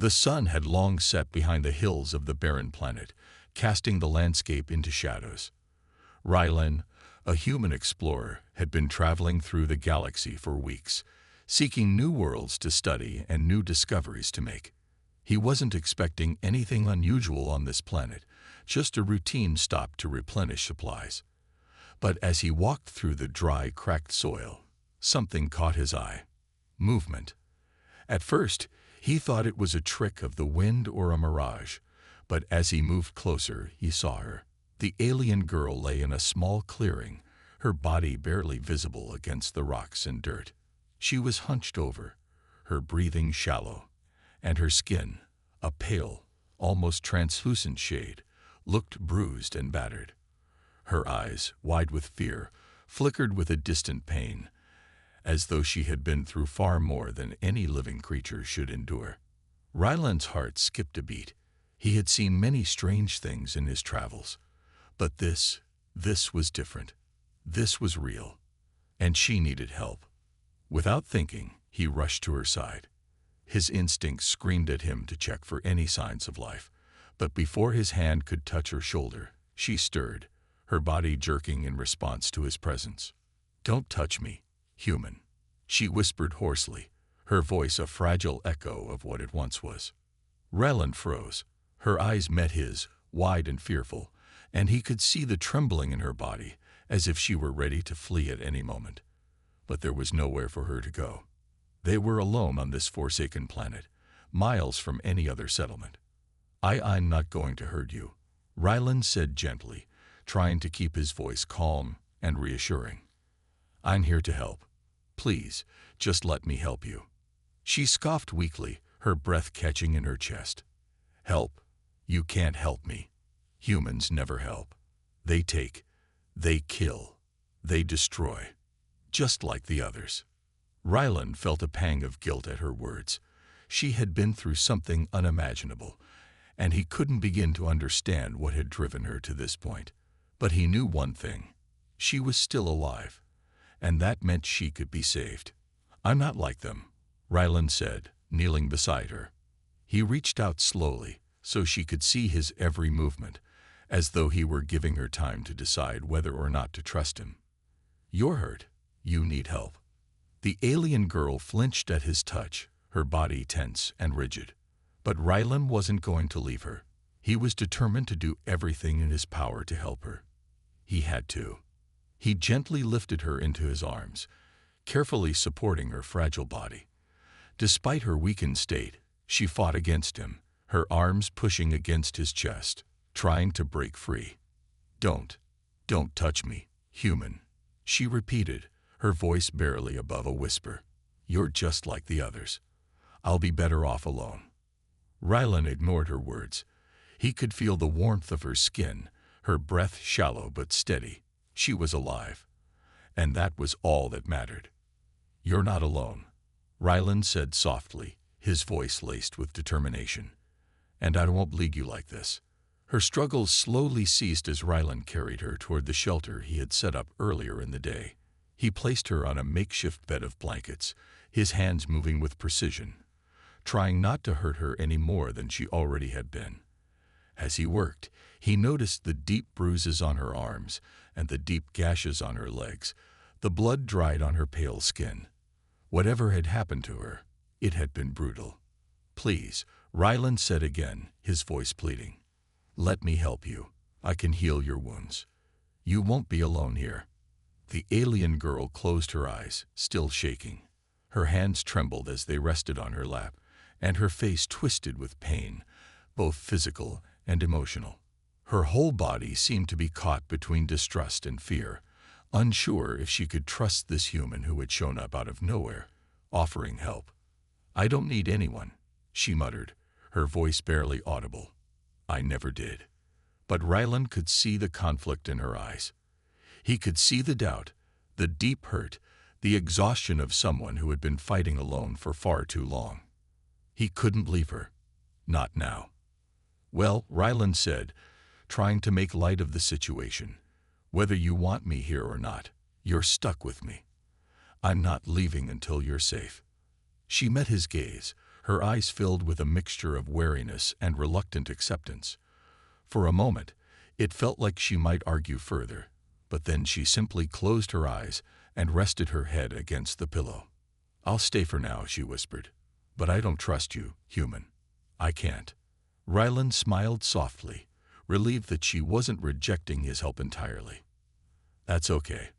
The sun had long set behind the hills of the barren planet, casting the landscape into shadows. Rylan, a human explorer, had been traveling through the galaxy for weeks, seeking new worlds to study and new discoveries to make. He wasn't expecting anything unusual on this planet, just a routine stop to replenish supplies. But as he walked through the dry, cracked soil, something caught his eye. Movement. At first, he thought it was a trick of the wind or a mirage, but as he moved closer, he saw her. The alien girl lay in a small clearing, her body barely visible against the rocks and dirt. She was hunched over, her breathing shallow, and her skin, a pale, almost translucent shade, looked bruised and battered. Her eyes, wide with fear, flickered with a distant pain, as though she had been through far more than any living creature should endure. Ryland's heart skipped a beat. He had seen many strange things in his travels, but this was different. This was real, and she needed help. Without thinking, he rushed to her side. His instincts screamed at him to check for any signs of life, but before his hand could touch her shoulder, she stirred, her body jerking in response to his presence. "Don't touch me, human," she whispered hoarsely, her voice a fragile echo of what it once was. Ryland froze. Her eyes met his, wide and fearful, and he could see the trembling in her body, as if she were ready to flee at any moment. But there was nowhere for her to go. They were alone on this forsaken planet, miles from any other settlement. I'm not going to hurt you," Ryland said gently, trying to keep his voice calm and reassuring. "I'm here to help. Please, just let me help you." She scoffed weakly, her breath catching in her chest. "Help? You can't help me. Humans never help. They take, they kill, they destroy, just like the others." Ryland felt a pang of guilt at her words. She had been through something unimaginable, and he couldn't begin to understand what had driven her to this point. But he knew one thing. She was still alive, and that meant she could be saved. "I'm not like them," Ryland said, kneeling beside her. He reached out slowly, so she could see his every movement, as though he were giving her time to decide whether or not to trust him. "You're hurt. You need help." The alien girl flinched at his touch, her body tense and rigid. But Ryland wasn't going to leave her. He was determined to do everything in his power to help her. He had to. He gently lifted her into his arms, carefully supporting her fragile body. Despite her weakened state, she fought against him, her arms pushing against his chest, trying to break free. Don't touch me, human," she repeated, her voice barely above a whisper. "You're just like the others. I'll be better off alone." Ryland ignored her words. He could feel the warmth of her skin, her breath shallow but steady. She was alive, and that was all that mattered. "You're not alone," Ryland said softly, his voice laced with determination. "And I won't leave you like this." Her struggles slowly ceased as Ryland carried her toward the shelter he had set up earlier in the day. He placed her on a makeshift bed of blankets, his hands moving with precision, trying not to hurt her any more than she already had been. As he worked, he noticed the deep bruises on her arms and the deep gashes on her legs. The blood dried on her pale skin. Whatever had happened to her, it had been brutal. "Please," Ryland said again, his voice pleading. "Let me help you. I can heal your wounds. You won't be alone here." The alien girl closed her eyes, still shaking. Her hands trembled as they rested on her lap, and her face twisted with pain, both physical and emotional. Her whole body seemed to be caught between distrust and fear, unsure if she could trust this human who had shown up out of nowhere, offering help. "I don't need anyone," she muttered, her voice barely audible. "I never did." But Ryland could see the conflict in her eyes. He could see the doubt, the deep hurt, the exhaustion of someone who had been fighting alone for far too long. He couldn't leave her. Not now. "Well," Ryland said, trying to make light of the situation, "whether you want me here or not, you're stuck with me. I'm not leaving until you're safe." She met his gaze, her eyes filled with a mixture of wariness and reluctant acceptance. For a moment, it felt like she might argue further, but then she simply closed her eyes and rested her head against the pillow. "I'll stay for now," she whispered. "But I don't trust you, human. I can't." Rylan smiled softly, relieved that she wasn't rejecting his help entirely. "That's okay.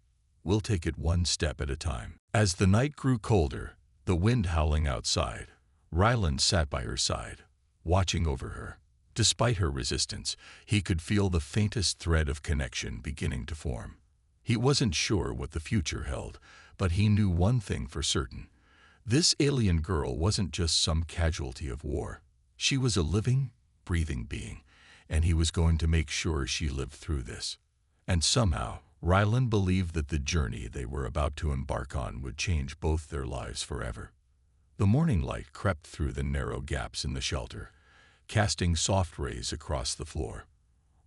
We'll take it one step at a time." As the night grew colder, the wind howling outside, Rylan sat by her side, watching over her. Despite her resistance, he could feel the faintest thread of connection beginning to form. He wasn't sure what the future held, but he knew one thing for certain. This alien girl wasn't just some casualty of war. She was a living, breathing being, and he was going to make sure she lived through this. And somehow, Rylan believed that the journey they were about to embark on would change both their lives forever. The morning light crept through the narrow gaps in the shelter, casting soft rays across the floor.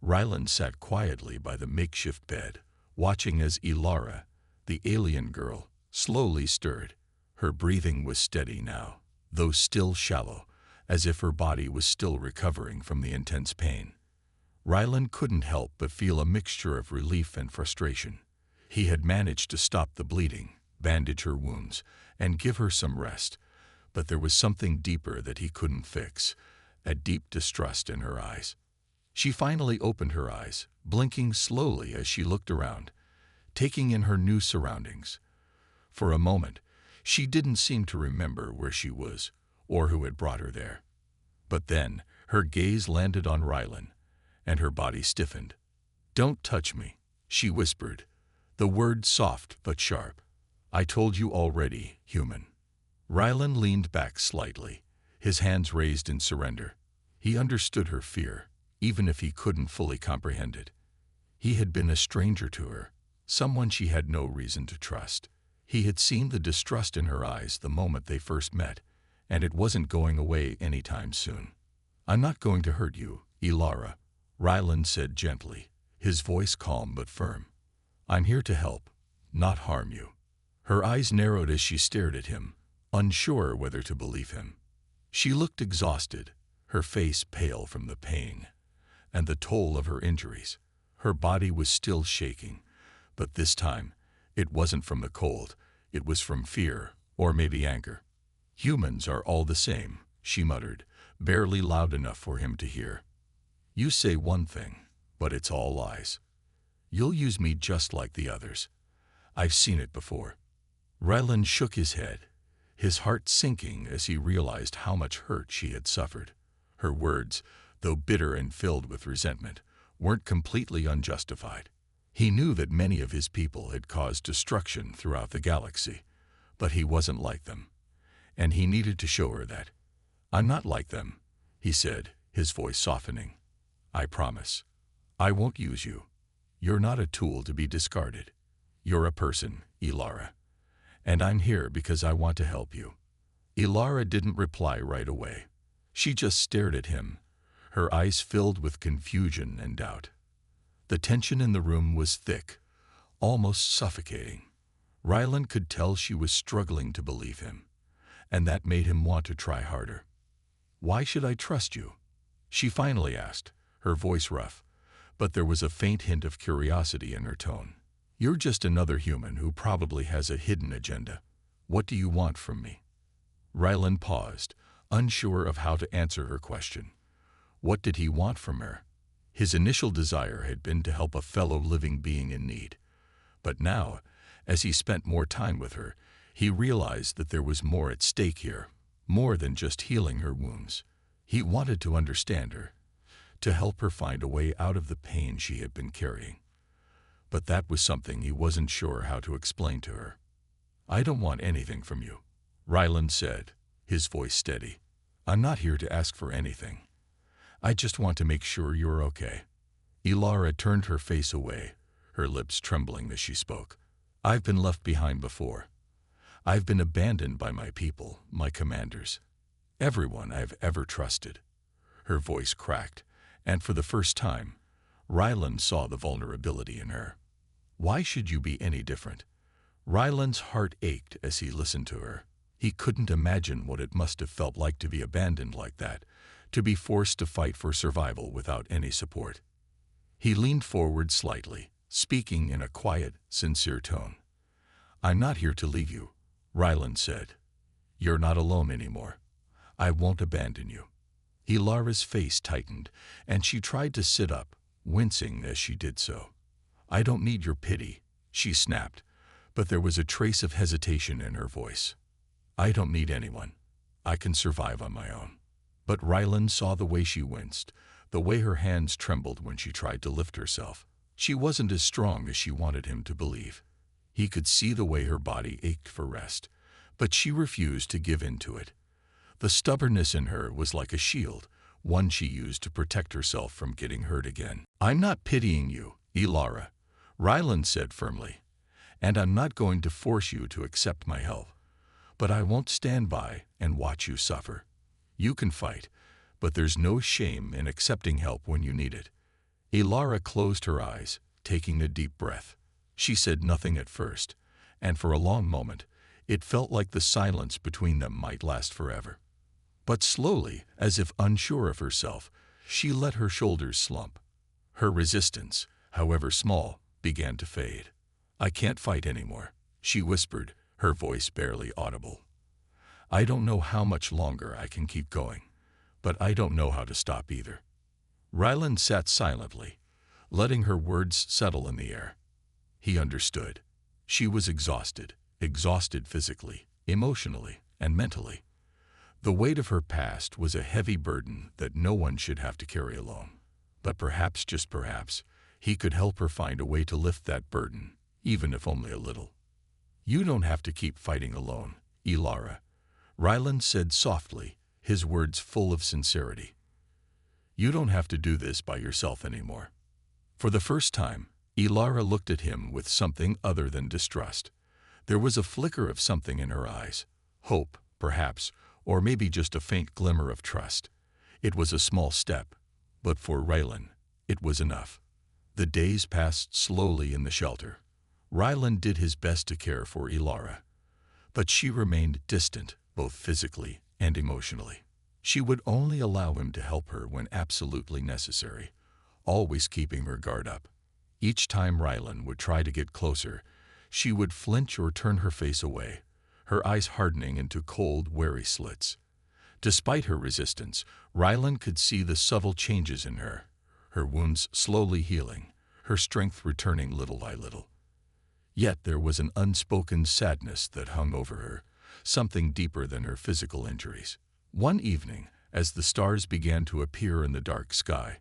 Rylan sat quietly by the makeshift bed, watching as Ilara, the alien girl, slowly stirred. Her breathing was steady now, though still shallow, as if her body was still recovering from the intense pain. Rylan couldn't help but feel a mixture of relief and frustration. He had managed to stop the bleeding, bandage her wounds, and give her some rest, but there was something deeper that he couldn't fix, a deep distrust in her eyes. She finally opened her eyes, blinking slowly as she looked around, taking in her new surroundings. For a moment, she didn't seem to remember where she was or who had brought her there. But then, her gaze landed on Rylan, and her body stiffened. "Don't touch me," she whispered, the word soft but sharp. "I told you already, human." Rylan leaned back slightly, his hands raised in surrender. He understood her fear, even if he couldn't fully comprehend it. He had been a stranger to her, someone she had no reason to trust. He had seen the distrust in her eyes the moment they first met, and it wasn't going away anytime soon. "I'm not going to hurt you, Ilara," Rylan said gently, his voice calm but firm. "I'm here to help, not harm you." Her eyes narrowed as she stared at him, unsure whether to believe him. She looked exhausted, her face pale from the pain and the toll of her injuries. Her body was still shaking, but this time, it wasn't from the cold, it was from fear, or maybe anger. "Humans are all the same," she muttered, barely loud enough for him to hear. "You say one thing, but it's all lies. You'll use me just like the others. I've seen it before." Rylan shook his head, his heart sinking as he realized how much hurt she had suffered. Her words, though bitter and filled with resentment, weren't completely unjustified. He knew that many of his people had caused destruction throughout the galaxy, but he wasn't like them, and he needed to show her that. "I'm not like them," he said, his voice softening. "I promise. I won't use you. You're not a tool to be discarded. You're a person, Ilara, and I'm here because I want to help you." Ilara didn't reply right away. She just stared at him, her eyes filled with confusion and doubt. The tension in the room was thick, almost suffocating. Rylan could tell she was struggling to believe him, and that made him want to try harder. "Why should I trust you?" she finally asked, her voice rough, but there was a faint hint of curiosity in her tone. "You're just another human who probably has a hidden agenda. What do you want from me?" Rylan paused, unsure of how to answer her question. What did he want from her? His initial desire had been to help a fellow living being in need. But now, as he spent more time with her, he realized that there was more at stake here, more than just healing her wounds. He wanted to understand her, to help her find a way out of the pain she had been carrying. But that was something he wasn't sure how to explain to her. "I don't want anything from you," Rylan said, his voice steady. "I'm not here to ask for anything. I just want to make sure you're okay." Ilara turned her face away, her lips trembling as she spoke. "I've been left behind before. I've been abandoned by my people, my commanders, everyone I've ever trusted." Her voice cracked, and for the first time, Rylan saw the vulnerability in her. "Why should you be any different?" Rylan's heart ached as he listened to her. He couldn't imagine what it must have felt like to be abandoned like that, to be forced to fight for survival without any support. He leaned forward slightly, speaking in a quiet, sincere tone. "I'm not here to leave you," Ryland said. "You're not alone anymore. I won't abandon you." Ilara's face tightened, and she tried to sit up, wincing as she did so. "I don't need your pity," she snapped, but there was a trace of hesitation in her voice. "I don't need anyone. I can survive on my own." But Ryland saw the way she winced, the way her hands trembled when she tried to lift herself. She wasn't as strong as she wanted him to believe. He could see the way her body ached for rest, but she refused to give in to it. The stubbornness in her was like a shield, one she used to protect herself from getting hurt again. "I'm not pitying you, Ilara," Ryland said firmly, "and I'm not going to force you to accept my help. But I won't stand by and watch you suffer. You can fight, but there's no shame in accepting help when you need it." Ilara closed her eyes, taking a deep breath. She said nothing at first, and for a long moment, it felt like the silence between them might last forever. But slowly, as if unsure of herself, she let her shoulders slump. Her resistance, however small, began to fade. "I can't fight anymore," she whispered, her voice barely audible. "I don't know how much longer I can keep going, but I don't know how to stop either." Ryland sat silently, letting her words settle in the air. He understood. She was exhausted physically, emotionally, and mentally. The weight of her past was a heavy burden that no one should have to carry alone. But perhaps, just perhaps, he could help her find a way to lift that burden, even if only a little. "You don't have to keep fighting alone, Ilara," Ryland said softly, his words full of sincerity. "You don't have to do this by yourself anymore." For the first time, Ilara looked at him with something other than distrust. There was a flicker of something in her eyes. Hope, perhaps, or maybe just a faint glimmer of trust. It was a small step, but for Ryland, it was enough. The days passed slowly in the shelter. Ryland did his best to care for Ilara, but she remained distant, both physically and emotionally. She would only allow him to help her when absolutely necessary, always keeping her guard up. Each time Ryland would try to get closer, she would flinch or turn her face away, her eyes hardening into cold, wary slits. Despite her resistance, Ryland could see the subtle changes in her wounds slowly healing, her strength returning little by little. Yet there was an unspoken sadness that hung over her, something deeper than her physical injuries. One evening, as the stars began to appear in the dark sky,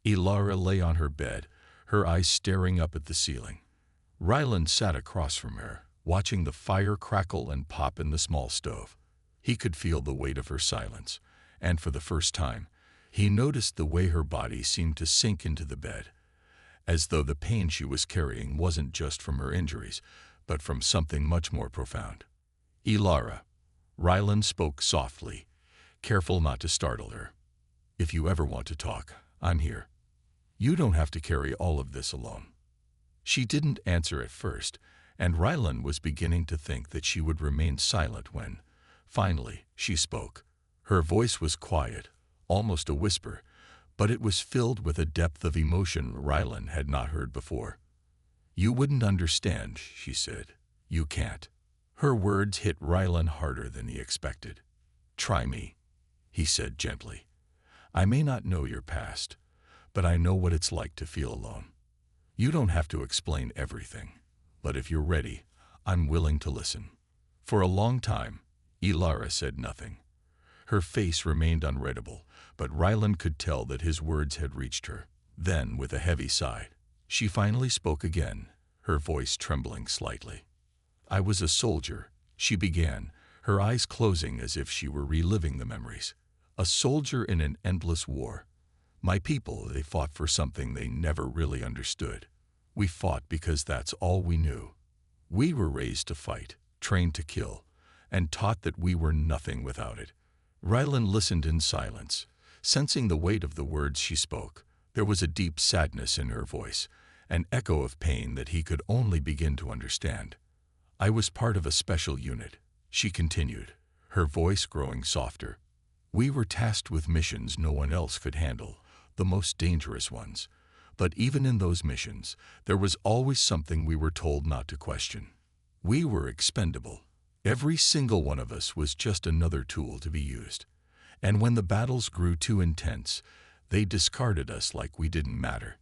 Ilara lay on her bed, her eyes staring up at the ceiling. Ryland sat across from her, watching the fire crackle and pop in the small stove. He could feel the weight of her silence, and for the first time, he noticed the way her body seemed to sink into the bed, as though the pain she was carrying wasn't just from her injuries, but from something much more profound. "Ilara," Ryland spoke softly, careful not to startle her. "If you ever want to talk, I'm here. You don't have to carry all of this alone." She didn't answer at first, and Ryland was beginning to think that she would remain silent when, finally, she spoke. Her voice was quiet, almost a whisper, but it was filled with a depth of emotion Ryland had not heard before. "You wouldn't understand," she said. "You can't." Her words hit Ryland harder than he expected. "Try me," he said gently. "I may not know your past, but I know what it's like to feel alone. You don't have to explain everything, but if you're ready, I'm willing to listen." For a long time, Ilara said nothing. Her face remained unreadable, but Ryland could tell that his words had reached her. Then, with a heavy sigh, she finally spoke again, her voice trembling slightly. "I was a soldier," she began, her eyes closing as if she were reliving the memories. "A soldier in an endless war. My people, they fought for something they never really understood. We fought because that's all we knew. We were raised to fight, trained to kill, and taught that we were nothing without it." Ryland listened in silence, sensing the weight of the words she spoke. There was a deep sadness in her voice, an echo of pain that he could only begin to understand. "I was part of a special unit," she continued, her voice growing softer. We were tasked with missions no one else could handle, the most dangerous ones. But even in those missions, there was always something we were told not to question. We were expendable. Every single one of us was just another tool to be used. And when the battles grew too intense, they discarded us like we didn't matter.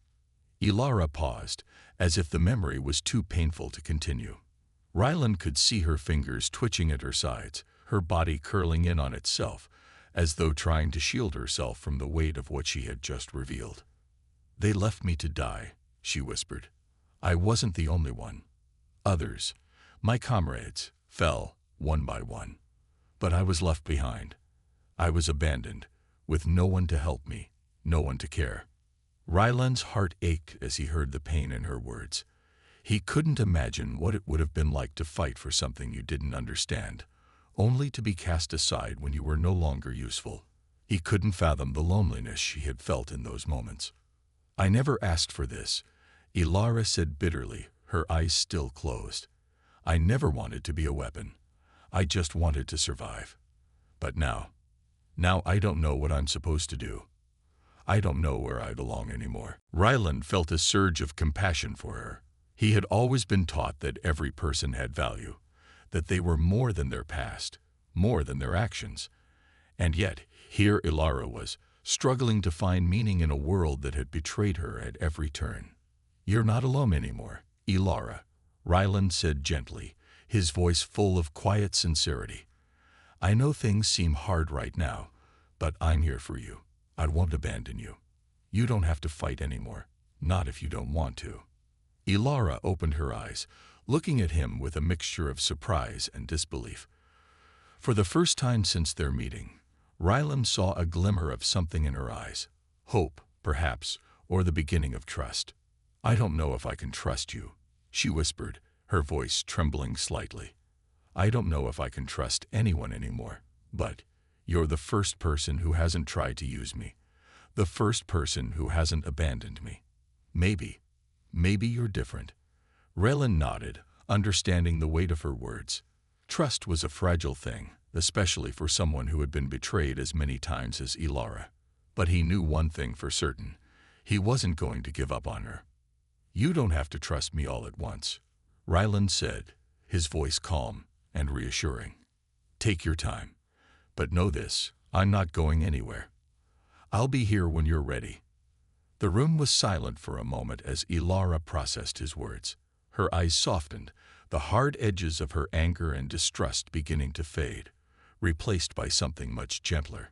Ilara paused, as if the memory was too painful to continue. Rylan could see her fingers twitching at her sides, her body curling in on itself, as though trying to shield herself from the weight of what she had just revealed. They left me to die, she whispered. I wasn't the only one. Others, my comrades, fell one by one. But I was left behind. I was abandoned, with no one to help me, no one to care. Rylan's heart ached as he heard the pain in her words. He couldn't imagine what it would have been like to fight for something you didn't understand, only to be cast aside when you were no longer useful. He couldn't fathom the loneliness she had felt in those moments. I never asked for this, Ilara said bitterly, her eyes still closed. I never wanted to be a weapon. I just wanted to survive. But now I don't know what I'm supposed to do. I don't know where I belong anymore. Rylan felt a surge of compassion for her. He had always been taught that every person had value, that they were more than their past, more than their actions. And yet, here Ilara was, struggling to find meaning in a world that had betrayed her at every turn. You're not alone anymore, Ilara, Rylan said gently, his voice full of quiet sincerity. I know things seem hard right now, but I'm here for you. I won't abandon you. You don't have to fight anymore, not if you don't want to. Ilara opened her eyes, looking at him with a mixture of surprise and disbelief. For the first time since their meeting, Rylan saw a glimmer of something in her eyes. Hope, perhaps, or the beginning of trust. I don't know if I can trust you, she whispered, her voice trembling slightly. I don't know if I can trust anyone anymore, but you're the first person who hasn't tried to use me, the first person who hasn't abandoned me. Maybe you're different. Rylan nodded, understanding the weight of her words. Trust was a fragile thing, especially for someone who had been betrayed as many times as Ilara. But he knew one thing for certain. He wasn't going to give up on her. You don't have to trust me all at once, Rylan said, his voice calm and reassuring. Take your time. But know this, I'm not going anywhere. I'll be here when you're ready. The room was silent for a moment as Ilara processed his words. Her eyes softened, the hard edges of her anger and distrust beginning to fade, replaced by something much gentler.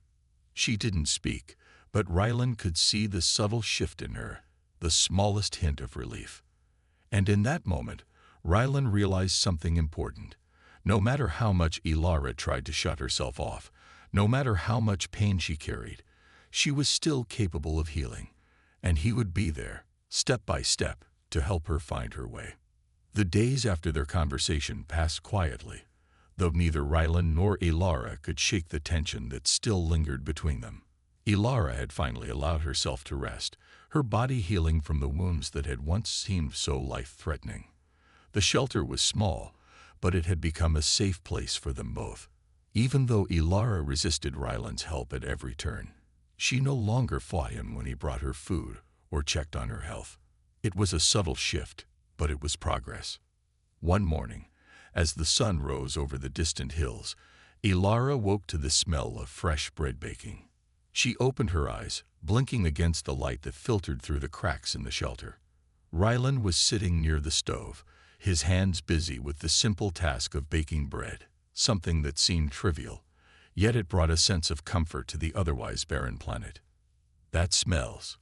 She didn't speak, but Rylan could see the subtle shift in her, the smallest hint of relief. And in that moment, Rylan realized something important. No matter how much Ilara tried to shut herself off, no matter how much pain she carried, she was still capable of healing, and he would be there, step by step, to help her find her way. The days after their conversation passed quietly, though neither Rylan nor Ilara could shake the tension that still lingered between them. Ilara had finally allowed herself to rest, her body healing from the wounds that had once seemed so life-threatening. The shelter was small, but it had become a safe place for them both. Even though Ilara resisted Rylan's help at every turn, she no longer fought him when he brought her food or checked on her health. It was a subtle shift, but it was progress. One morning, as the sun rose over the distant hills, Ilara woke to the smell of fresh bread baking. She opened her eyes, blinking against the light that filtered through the cracks in the shelter. Rylan was sitting near the stove, his hands busy with the simple task of baking bread, something that seemed trivial, yet it brought a sense of comfort to the otherwise barren planet. That smells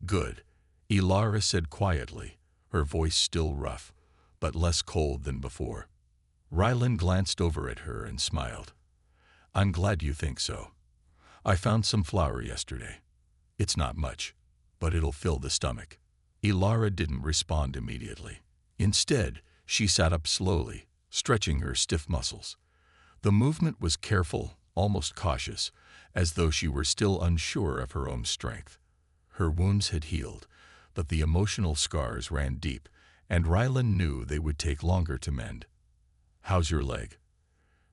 good, Ilara said quietly, her voice still rough, but less cold than before. Rylan glanced over at her and smiled. I'm glad you think so. I found some flour yesterday. It's not much, but it'll fill the stomach. Ilara didn't respond immediately. Instead, she sat up slowly, stretching her stiff muscles. The movement was careful, almost cautious, as though she were still unsure of her own strength. Her wounds had healed, but the emotional scars ran deep, and Rylan knew they would take longer to mend. How's your leg?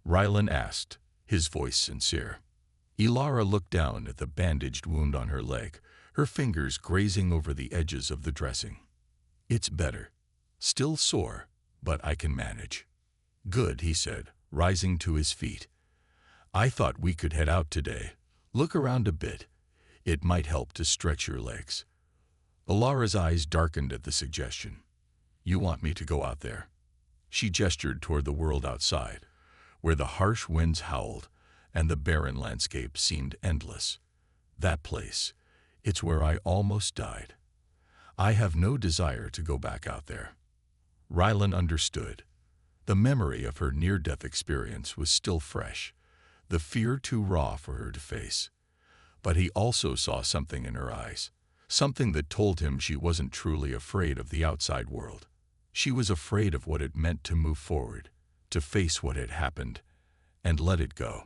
Rylan asked, his voice sincere. Ilara looked down at the bandaged wound on her leg, her fingers grazing over the edges of the dressing. It's better. Still sore, but I can manage. Good, he said, rising to his feet. I thought we could head out today. Look around a bit. It might help to stretch your legs. Ilara's eyes darkened at the suggestion. You want me to go out there? She gestured toward the world outside, where the harsh winds howled and the barren landscape seemed endless. That place, it's where I almost died. I have no desire to go back out there. Rylan understood. The memory of her near-death experience was still fresh, the fear too raw for her to face. But he also saw something in her eyes, something that told him she wasn't truly afraid of the outside world. She was afraid of what it meant to move forward, to face what had happened, and let it go.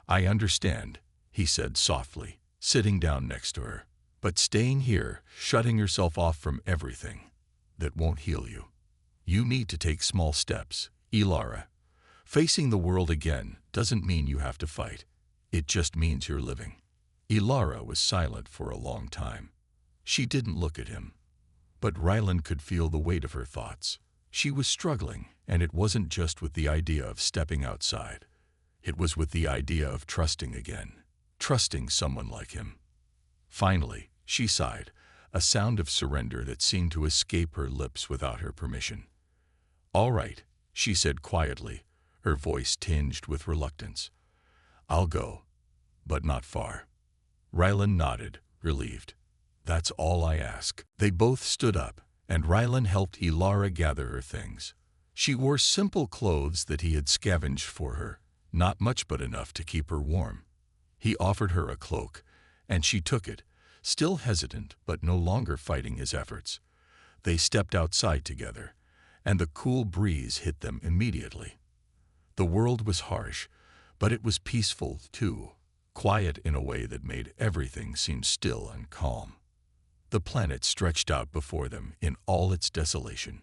I understand, he said softly, sitting down next to her. But staying here, shutting yourself off from everything, that won't heal you. You need to take small steps, Ilara. Facing the world again doesn't mean you have to fight. It just means you're living. Ilara was silent for a long time. She didn't look at him. But Rylan could feel the weight of her thoughts. She was struggling, and it wasn't just with the idea of stepping outside. It was with the idea of trusting again, trusting someone like him. Finally, she sighed, a sound of surrender that seemed to escape her lips without her permission. All right, she said quietly, her voice tinged with reluctance. I'll go, but not far. Rylan nodded, relieved. That's all I ask. They both stood up, and Rylan helped Ilara gather her things. She wore simple clothes that he had scavenged for her, not much but enough to keep her warm. He offered her a cloak, and she took it, still hesitant but no longer fighting his efforts. They stepped outside together, and the cool breeze hit them immediately. The world was harsh, but it was peaceful too, quiet in a way that made everything seem still and calm. The planet stretched out before them in all its desolation.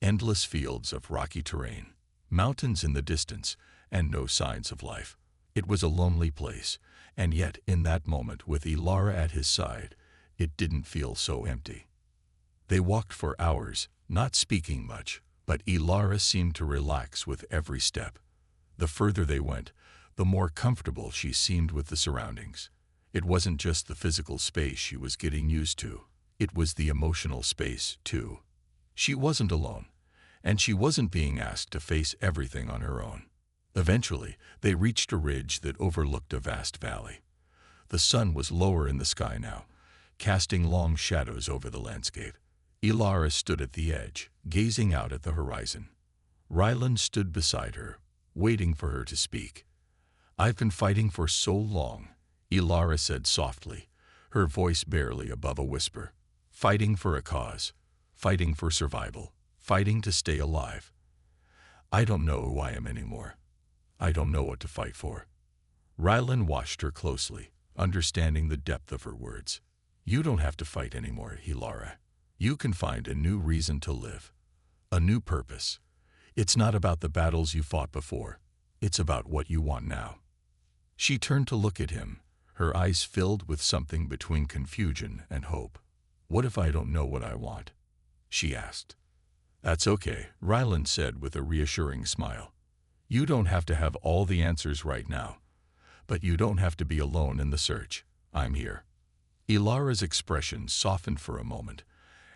Endless fields of rocky terrain, mountains in the distance, and no signs of life. It was a lonely place, and yet in that moment with Ilara at his side, it didn't feel so empty. They walked for hours, not speaking much, but Ilara seemed to relax with every step. The further they went, the more comfortable she seemed with the surroundings. It wasn't just the physical space she was getting used to. It was the emotional space, too. She wasn't alone, and she wasn't being asked to face everything on her own. Eventually, they reached a ridge that overlooked a vast valley. The sun was lower in the sky now, casting long shadows over the landscape. Ilara stood at the edge, gazing out at the horizon. Rylan stood beside her, waiting for her to speak. I've been fighting for so long, Ilara said softly, her voice barely above a whisper. Fighting for a cause, fighting for survival, fighting to stay alive. I don't know who I am anymore. I don't know what to fight for. Rylan watched her closely, understanding the depth of her words. You don't have to fight anymore, Ilara. You can find a new reason to live, a new purpose. It's not about the battles you fought before. It's about what you want now. She turned to look at him, her eyes filled with something between confusion and hope. What if I don't know what I want? She asked. That's okay, Rylan said with a reassuring smile. You don't have to have all the answers right now, but you don't have to be alone in the search. I'm here. Ilara's expression softened for a moment,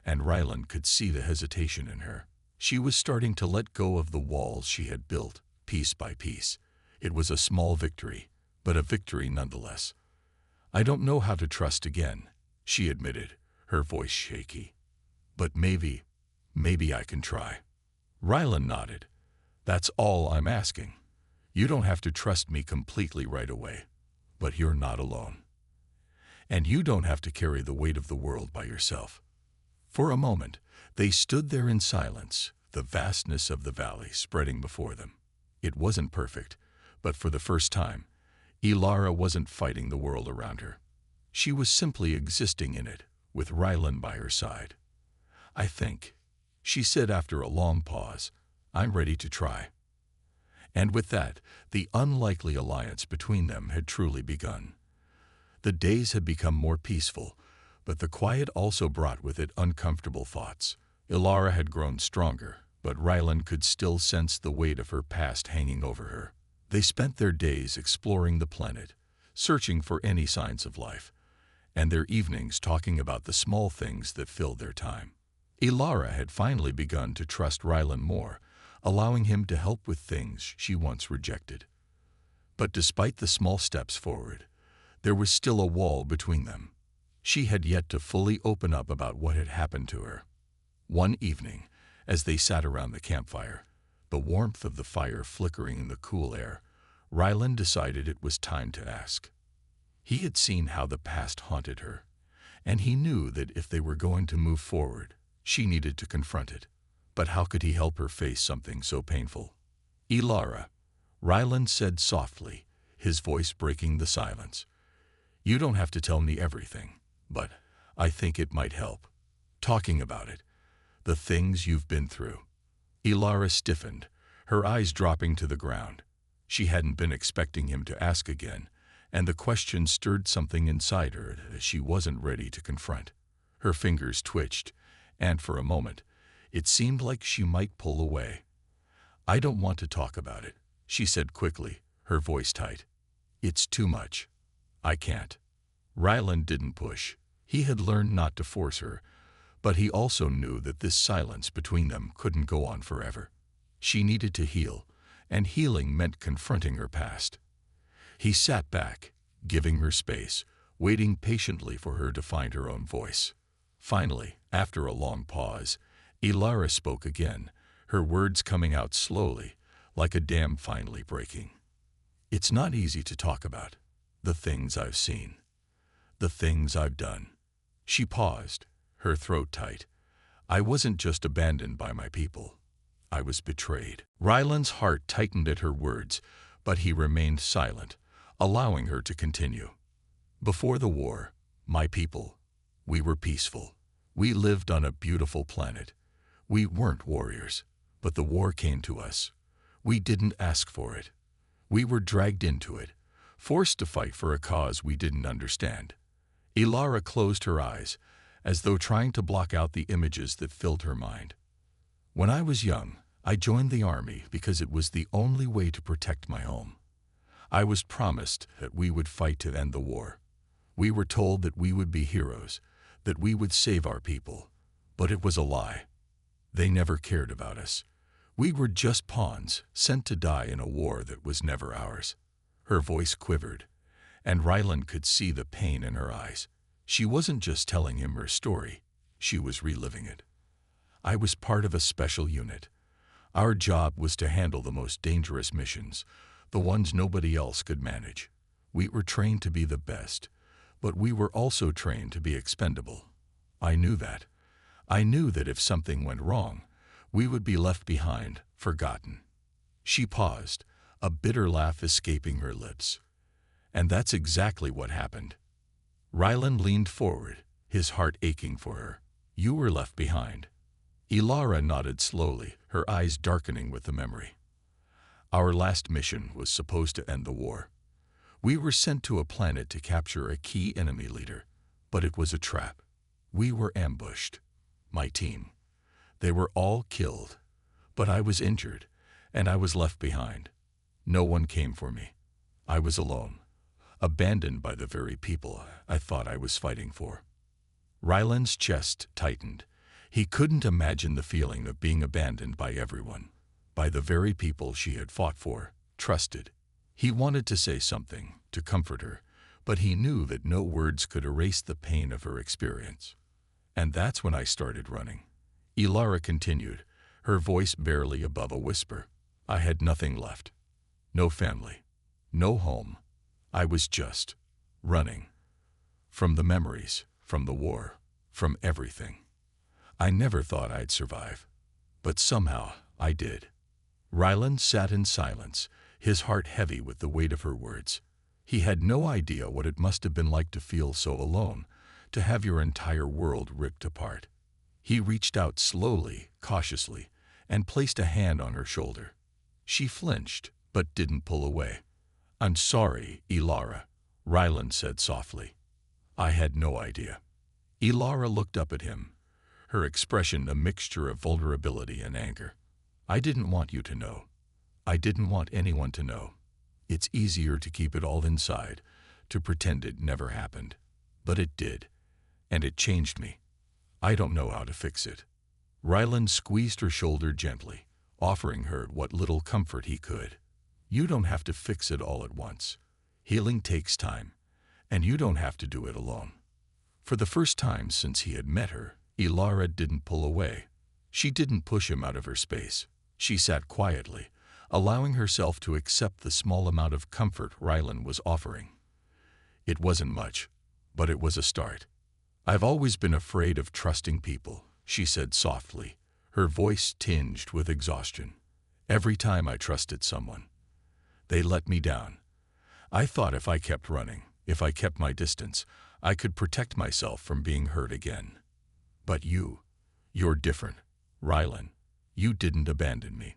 and Rylan could see the hesitation in her. She was starting to let go of the walls she had built, piece by piece. It was a small victory, but a victory nonetheless. I don't know how to trust again, she admitted, her voice shaky. But maybe I can try. Rylan nodded. That's all I'm asking. You don't have to trust me completely right away, but you're not alone. And you don't have to carry the weight of the world by yourself. For a moment, they stood there in silence, the vastness of the valley spreading before them. It wasn't perfect, but for the first time, Ilara wasn't fighting the world around her. She was simply existing in it, with Rylan by her side. I think, she said after a long pause, I'm ready to try. And with that, the unlikely alliance between them had truly begun. The days had become more peaceful, but the quiet also brought with it uncomfortable thoughts. Ilara had grown stronger, but Rylan could still sense the weight of her past hanging over her. They spent their days exploring the planet, searching for any signs of life, and their evenings talking about the small things that filled their time. Ilara had finally begun to trust Rylan more, allowing him to help with things she once rejected. But despite the small steps forward, there was still a wall between them. She had yet to fully open up about what had happened to her. One evening, as they sat around the campfire, the warmth of the fire flickering in the cool air, Rylan decided it was time to ask. He had seen how the past haunted her, and he knew that if they were going to move forward, she needed to confront it. But how could he help her face something so painful? Ilara, Rylan said softly, his voice breaking the silence. You don't have to tell me everything, but I think it might help. Talking about it, the things you've been through. Ilara stiffened, her eyes dropping to the ground. She hadn't been expecting him to ask again, and the question stirred something inside her that she wasn't ready to confront. Her fingers twitched, and for a moment, it seemed like she might pull away. I don't want to talk about it, she said quickly, her voice tight. It's too much. I can't. Rylan didn't push. He had learned not to force her, but he also knew that this silence between them couldn't go on forever. She needed to heal, and healing meant confronting her past. He sat back, giving her space, waiting patiently for her to find her own voice. Finally, after a long pause, Ilara spoke again, her words coming out slowly, like a dam finally breaking. It's not easy to talk about. The things I've seen. The things I've done. She paused, her throat tight. I wasn't just abandoned by my people. I was betrayed. Rylan's heart tightened at her words, but he remained silent, allowing her to continue. Before the war, my people, we were peaceful. We lived on a beautiful planet. We weren't warriors, but the war came to us. We didn't ask for it. We were dragged into it, forced to fight for a cause we didn't understand. Ilara closed her eyes, as though trying to block out the images that filled her mind. When I was young, I joined the army because it was the only way to protect my home. I was promised that we would fight to end the war. We were told that we would be heroes, that we would save our people. But it was a lie. They never cared about us. We were just pawns, sent to die in a war that was never ours. Her voice quivered, and Rylan could see the pain in her eyes. She wasn't just telling him her story, she was reliving it. I was part of a special unit. Our job was to handle the most dangerous missions, the ones nobody else could manage. We were trained to be the best, but we were also trained to be expendable. I knew that. I knew that if something went wrong, we would be left behind, forgotten. She paused, a bitter laugh escaping her lips. And that's exactly what happened. Rylan leaned forward, his heart aching for her. You were left behind. Ilara nodded slowly, her eyes darkening with the memory. Our last mission was supposed to end the war. We were sent to a planet to capture a key enemy leader, but it was a trap. We were ambushed. My team. They were all killed, but I was injured, and I was left behind. No one came for me. I was alone, abandoned by the very people I thought I was fighting for. Rylan's chest tightened. He couldn't imagine the feeling of being abandoned by everyone, by the very people she had fought for, trusted. He wanted to say something, to comfort her, but he knew that no words could erase the pain of her experience. And that's when I started running. Ilara continued, her voice barely above a whisper. I had nothing left. No family. No home. I was just running. From the memories, from the war, from everything. I never thought I'd survive, but somehow I did. Rylan sat in silence, his heart heavy with the weight of her words. He had no idea what it must have been like to feel so alone, to have your entire world ripped apart. He reached out slowly, cautiously, and placed a hand on her shoulder. She flinched, but didn't pull away. "I'm sorry, Ilara," Rylan said softly. "I had no idea." Ilara looked up at him, her expression a mixture of vulnerability and anger. "I didn't want you to know. I didn't want anyone to know. It's easier to keep it all inside, to pretend it never happened. But it did, and it changed me. I don't know how to fix it." Rylan squeezed her shoulder gently, offering her what little comfort he could. "You don't have to fix it all at once. Healing takes time, and you don't have to do it alone." For the first time since he had met her, Ilara didn't pull away. She didn't push him out of her space. She sat quietly, allowing herself to accept the small amount of comfort Rylan was offering. It wasn't much, but it was a start. "I've always been afraid of trusting people," she said softly, her voice tinged with exhaustion. "Every time I trusted someone, they let me down. I thought if I kept running, if I kept my distance, I could protect myself from being hurt again. But you're different, Rylan. You didn't abandon me."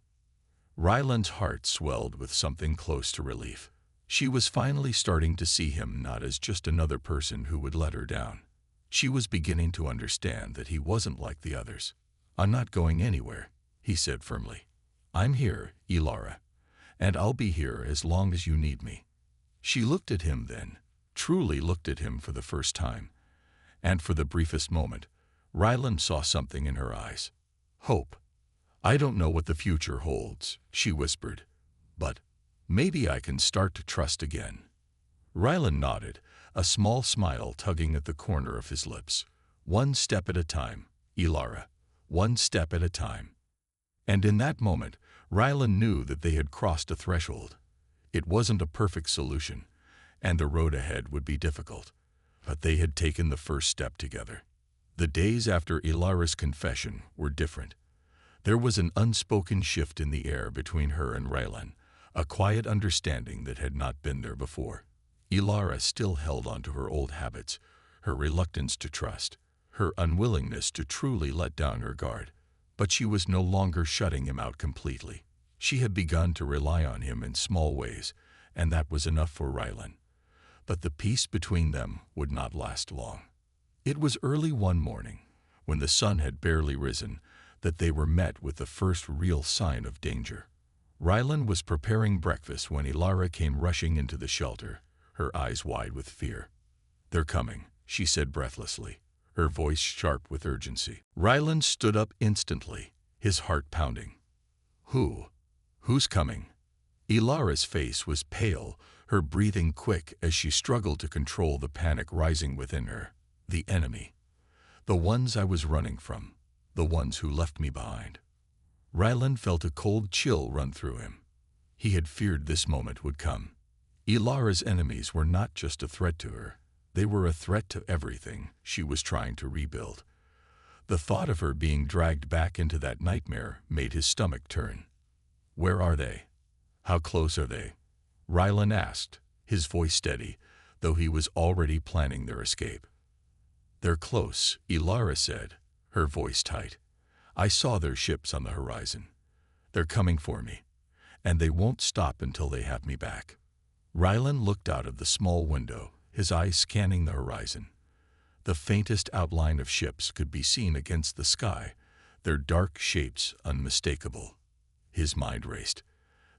Rylan's heart swelled with something close to relief. She was finally starting to see him not as just another person who would let her down. She was beginning to understand that he wasn't like the others. "I'm not going anywhere," he said firmly. "I'm here, Ilara, and I'll be here as long as you need me." She looked at him then, truly looked at him for the first time, and for the briefest moment, Rylan saw something in her eyes. Hope. "I don't know what the future holds," she whispered, "but maybe I can start to trust again." Rylan nodded, a small smile tugging at the corner of his lips. "One step at a time, Ilara, one step at a time." And in that moment, Rylan knew that they had crossed a threshold. It wasn't a perfect solution, and the road ahead would be difficult, but they had taken the first step together. The days after Ilara's confession were different. There was an unspoken shift in the air between her and Rylan, a quiet understanding that had not been there before. Ilara still held on to her old habits, her reluctance to trust, her unwillingness to truly let down her guard, but she was no longer shutting him out completely. She had begun to rely on him in small ways, and that was enough for Rylan. But the peace between them would not last long. It was early one morning, when the sun had barely risen, that they were met with the first real sign of danger. Rylan was preparing breakfast when Ilara came rushing into the shelter, her eyes wide with fear. "They're coming," she said breathlessly, her voice sharp with urgency. Rylan stood up instantly, his heart pounding. Who's coming?" Ilara's face was pale, her breathing quick as she struggled to control the panic rising within her. "The enemy. The ones I was running from. The ones who left me behind." Rylan felt a cold chill run through him. He had feared this moment would come. Ilara's enemies were not just a threat to her. They were a threat to everything she was trying to rebuild. The thought of her being dragged back into that nightmare made his stomach turn. "Where are they? How close are they?" Rylan asked, his voice steady, though he was already planning their escape. "They're close," Ilara said, her voice tight. "I saw their ships on the horizon. They're coming for me, and they won't stop until they have me back." Rylan looked out of the small window, his eyes scanning the horizon. The faintest outline of ships could be seen against the sky, their dark shapes unmistakable. His mind raced.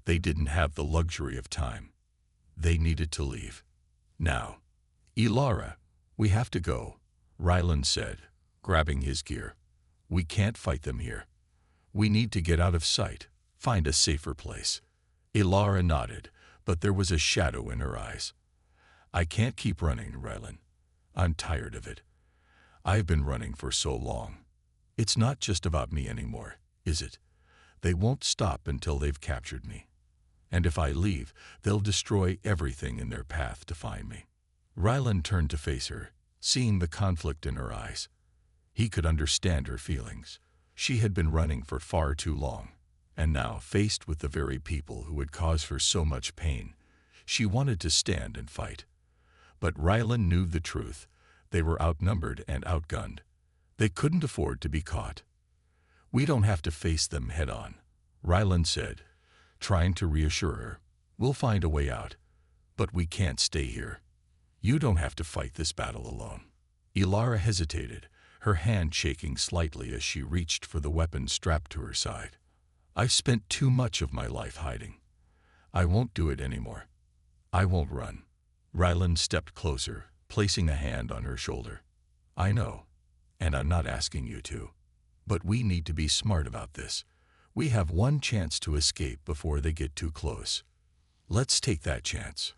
They didn't have the luxury of time. They needed to leave. Now. "Ilara, we have to go," Rylan said, grabbing his gear. "We can't fight them here. We need to get out of sight, find a safer place." Ilara nodded, but there was a shadow in her eyes. "I can't keep running, Rylan. I'm tired of it. I've been running for so long. It's not just about me anymore, is it? They won't stop until they've captured me. And if I leave, they'll destroy everything in their path to find me." Rylan turned to face her, seeing the conflict in her eyes. He could understand her feelings. She had been running for far too long, and now, faced with the very people who had caused her so much pain, she wanted to stand and fight. But Rylan knew the truth. They were outnumbered and outgunned. They couldn't afford to be caught. "We don't have to face them head-on," Rylan said, trying to reassure her. We'll find a way out. But we can't stay here. You don't have to fight this battle alone. Ilara hesitated, her hand shaking slightly as she reached for the weapon strapped to her side. I've spent too much of my life hiding. I won't do it anymore. I won't run. Rylan stepped closer, placing a hand on her shoulder. I know, and I'm not asking you to. But we need to be smart about this. We have one chance to escape before they get too close. Let's take that chance.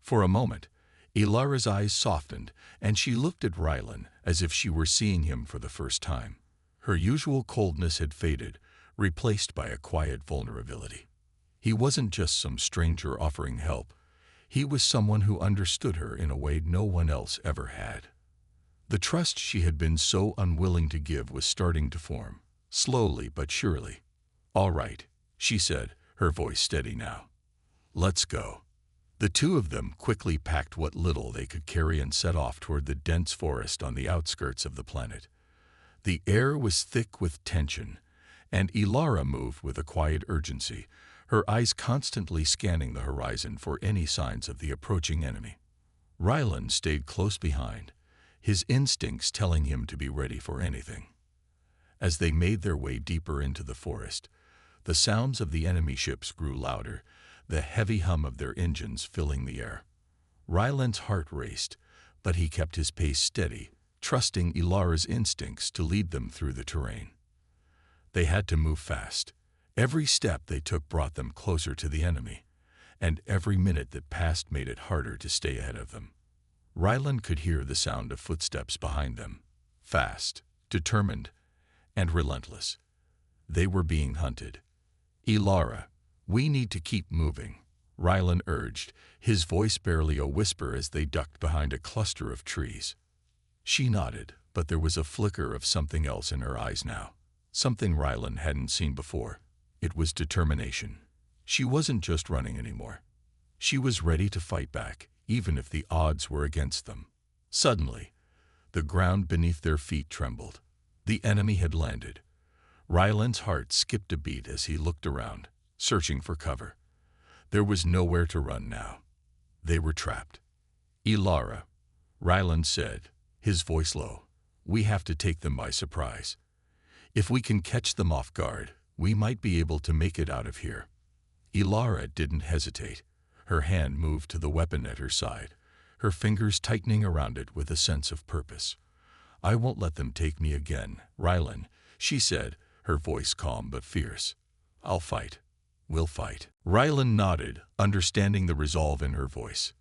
For a moment, Ilara's eyes softened, and she looked at Rylan as if she were seeing him for the first time. Her usual coldness had faded, replaced by a quiet vulnerability. He wasn't just some stranger offering help. He was someone who understood her in a way no one else ever had. The trust she had been so unwilling to give was starting to form, slowly but surely. All right, she said, her voice steady now. Let's go. The two of them quickly packed what little they could carry and set off toward the dense forest on the outskirts of the planet. The air was thick with tension, and Ilara moved with a quiet urgency, her eyes constantly scanning the horizon for any signs of the approaching enemy. Rylan stayed close behind, his instincts telling him to be ready for anything. As they made their way deeper into the forest, the sounds of the enemy ships grew louder, the heavy hum of their engines filling the air. Rylan's heart raced, but he kept his pace steady, trusting Ilara's instincts to lead them through the terrain. They had to move fast. Every step they took brought them closer to the enemy, and every minute that passed made it harder to stay ahead of them. Rylan could hear the sound of footsteps behind them, fast, determined, and relentless. They were being hunted. Ilara, we need to keep moving, Rylan urged, his voice barely a whisper as they ducked behind a cluster of trees. She nodded, but there was a flicker of something else in her eyes now, something Rylan hadn't seen before. It was determination. She wasn't just running anymore. She was ready to fight back, even if the odds were against them. Suddenly, the ground beneath their feet trembled. The enemy had landed. Rylan's heart skipped a beat as he looked around, searching for cover. There was nowhere to run now. They were trapped. Ilara, Rylan said, his voice low, we have to take them by surprise. If we can catch them off guard, we might be able to make it out of here. Ilara didn't hesitate. Her hand moved to the weapon at her side, her fingers tightening around it with a sense of purpose. I won't let them take me again, Rylan, she said, her voice calm but fierce. I'll fight. We'll fight. Rylan nodded, understanding the resolve in her voice.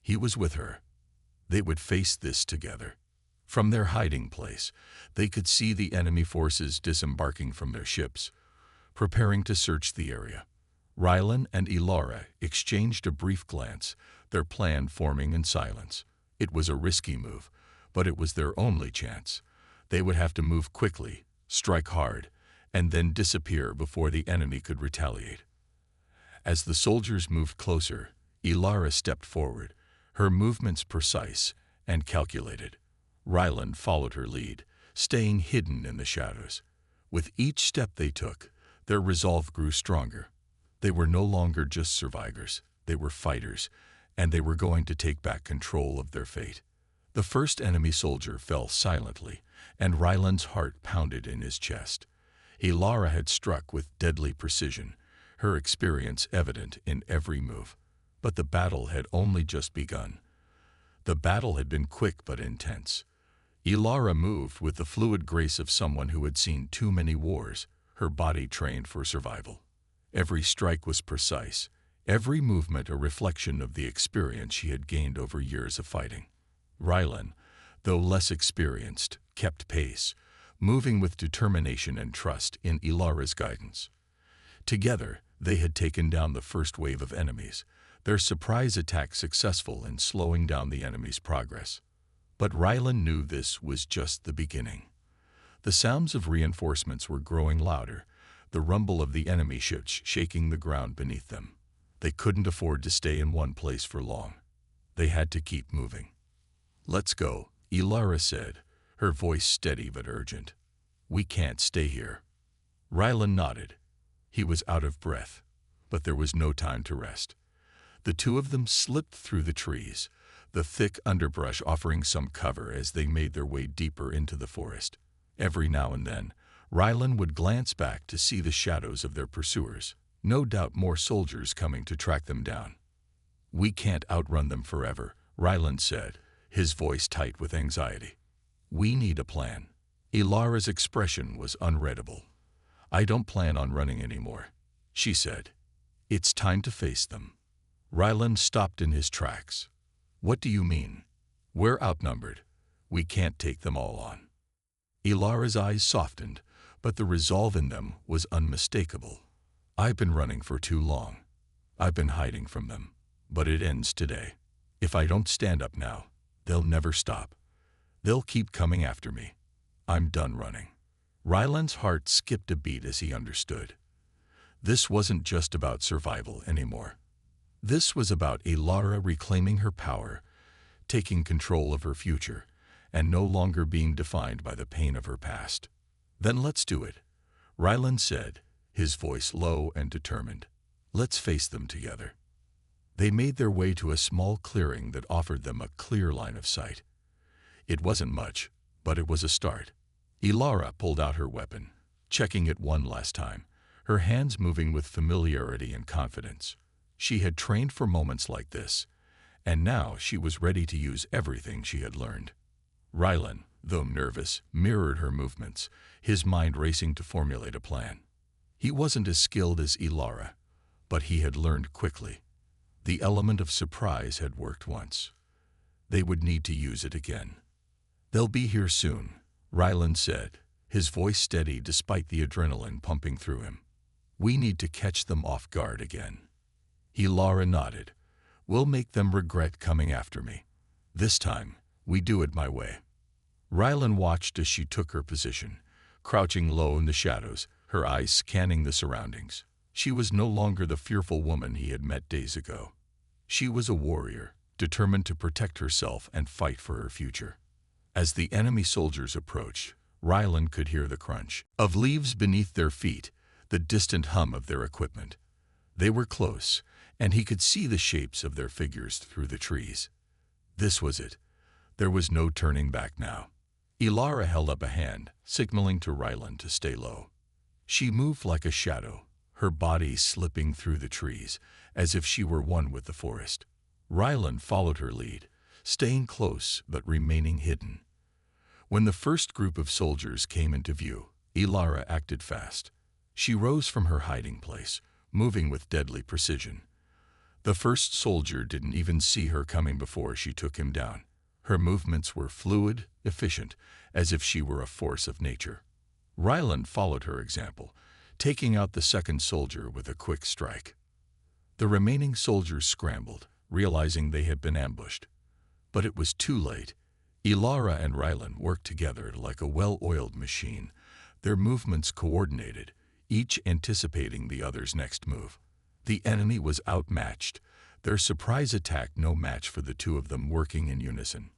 He was with her. They would face this together. From their hiding place, they could see the enemy forces disembarking from their ships, preparing to search the area. Rylan and Ilara exchanged a brief glance, their plan forming in silence. It was a risky move, but it was their only chance. They would have to move quickly, strike hard, and then disappear before the enemy could retaliate. As the soldiers moved closer, Ilara stepped forward, her movements precise and calculated. Rylan followed her lead, staying hidden in the shadows. With each step they took, their resolve grew stronger. They were no longer just survivors, they were fighters, and they were going to take back control of their fate. The first enemy soldier fell silently, and Rylan's heart pounded in his chest. Ilara had struck with deadly precision, her experience evident in every move. But the battle had only just begun. The battle had been quick but intense. Ilara moved with the fluid grace of someone who had seen too many wars, her body trained for survival. Every strike was precise, every movement a reflection of the experience she had gained over years of fighting. Rylan, though less experienced, kept pace, moving with determination and trust in Ilara's guidance. Together, they had taken down the first wave of enemies, their surprise attack successful in slowing down the enemy's progress. But Rylan knew this was just the beginning. The sounds of reinforcements were growing louder, the rumble of the enemy ships shaking the ground beneath them. They couldn't afford to stay in one place for long. They had to keep moving. Let's go, Ilara said, her voice steady but urgent. We can't stay here. Rylan nodded. He was out of breath, but there was no time to rest. The two of them slipped through the trees, the thick underbrush offering some cover as they made their way deeper into the forest. Every now and then, Rylan would glance back to see the shadows of their pursuers, no doubt more soldiers coming to track them down. "We can't outrun them forever," Rylan said, his voice tight with anxiety. "We need a plan." Ilara's expression was unreadable. "I don't plan on running anymore," she said. "It's time to face them." Rylan stopped in his tracks. "What do you mean?" "We're outnumbered. We can't take them all on." Ilara's eyes softened, but the resolve in them was unmistakable. "I've been running for too long. I've been hiding from them. But it ends today. If I don't stand up now, they'll never stop. They'll keep coming after me. I'm done running." Rylan's heart skipped a beat as he understood. This wasn't just about survival anymore. This was about Ilara reclaiming her power, taking control of her future, and no longer being defined by the pain of her past. "Then let's do it," Rylan said, his voice low and determined. "Let's face them together." They made their way to a small clearing that offered them a clear line of sight. It wasn't much, but it was a start. Ilara pulled out her weapon, checking it one last time, her hands moving with familiarity and confidence. She had trained for moments like this, and now she was ready to use everything she had learned. Rylan, though nervous, mirrored her movements, his mind racing to formulate a plan. He wasn't as skilled as Ilara, but he had learned quickly. The element of surprise had worked once. They would need to use it again. "They'll be here soon," Rylan said, his voice steady despite the adrenaline pumping through him. "We need to catch them off guard again." Ilara nodded. "We'll make them regret coming after me. This time, we do it my way." Rylan watched as she took her position, crouching low in the shadows, her eyes scanning the surroundings. She was no longer the fearful woman he had met days ago. She was a warrior, determined to protect herself and fight for her future. As the enemy soldiers approached, Rylan could hear the crunch of leaves beneath their feet, the distant hum of their equipment. They were close, and he could see the shapes of their figures through the trees. This was it. There was no turning back now. Ilara held up a hand, signaling to Rylan to stay low. She moved like a shadow, her body slipping through the trees, as if she were one with the forest. Rylan followed her lead, staying close but remaining hidden. When the first group of soldiers came into view, Ilara acted fast. She rose from her hiding place, moving with deadly precision. The first soldier didn't even see her coming before she took him down. Her movements were fluid, efficient, as if she were a force of nature. Rylan followed her example, taking out the second soldier with a quick strike. The remaining soldiers scrambled, realizing they had been ambushed. But it was too late. Ilara and Rylan worked together like a well-oiled machine, their movements coordinated, each anticipating the other's next move. The enemy was outmatched, their surprise attack no match for the two of them working in unison.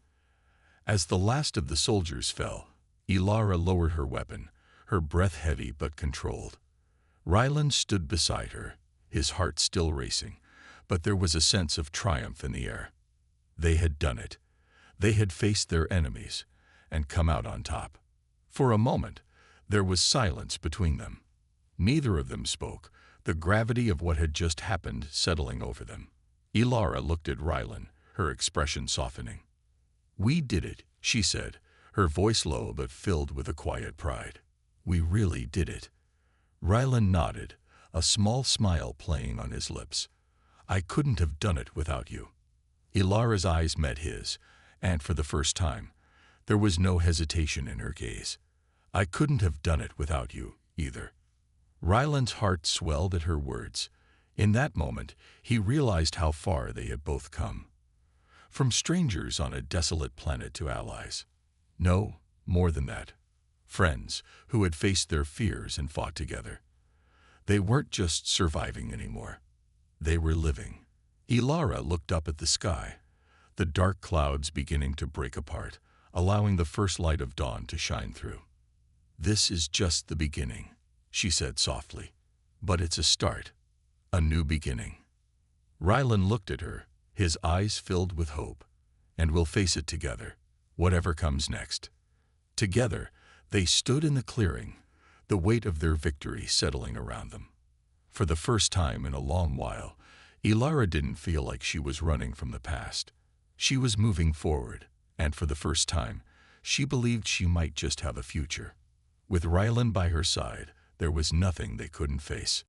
As the last of the soldiers fell, Ilara lowered her weapon, her breath heavy but controlled. Rylan stood beside her, his heart still racing, but there was a sense of triumph in the air. They had done it. They had faced their enemies and come out on top. For a moment, there was silence between them. Neither of them spoke, the gravity of what had just happened settling over them. Ilara looked at Rylan, her expression softening. "We did it," she said, her voice low but filled with a quiet pride. "We really did it." Rylan nodded, a small smile playing on his lips. "I couldn't have done it without you." Ilara's eyes met his, and for the first time, there was no hesitation in her gaze. "I couldn't have done it without you, either." Rylan's heart swelled at her words. In that moment, he realized how far they had both come. From strangers on a desolate planet to allies. No, more than that. Friends who had faced their fears and fought together. They weren't just surviving anymore. They were living. Ilara looked up at the sky, the dark clouds beginning to break apart, allowing the first light of dawn to shine through. "This is just the beginning," she said softly. "But it's a start, a new beginning." Rylan looked at her, his eyes filled with hope. "And we'll face it together, whatever comes next." Together, they stood in the clearing, the weight of their victory settling around them. For the first time in a long while, Ilara didn't feel like she was running from the past. She was moving forward, and for the first time, she believed she might just have a future. With Rylan by her side, there was nothing they couldn't face.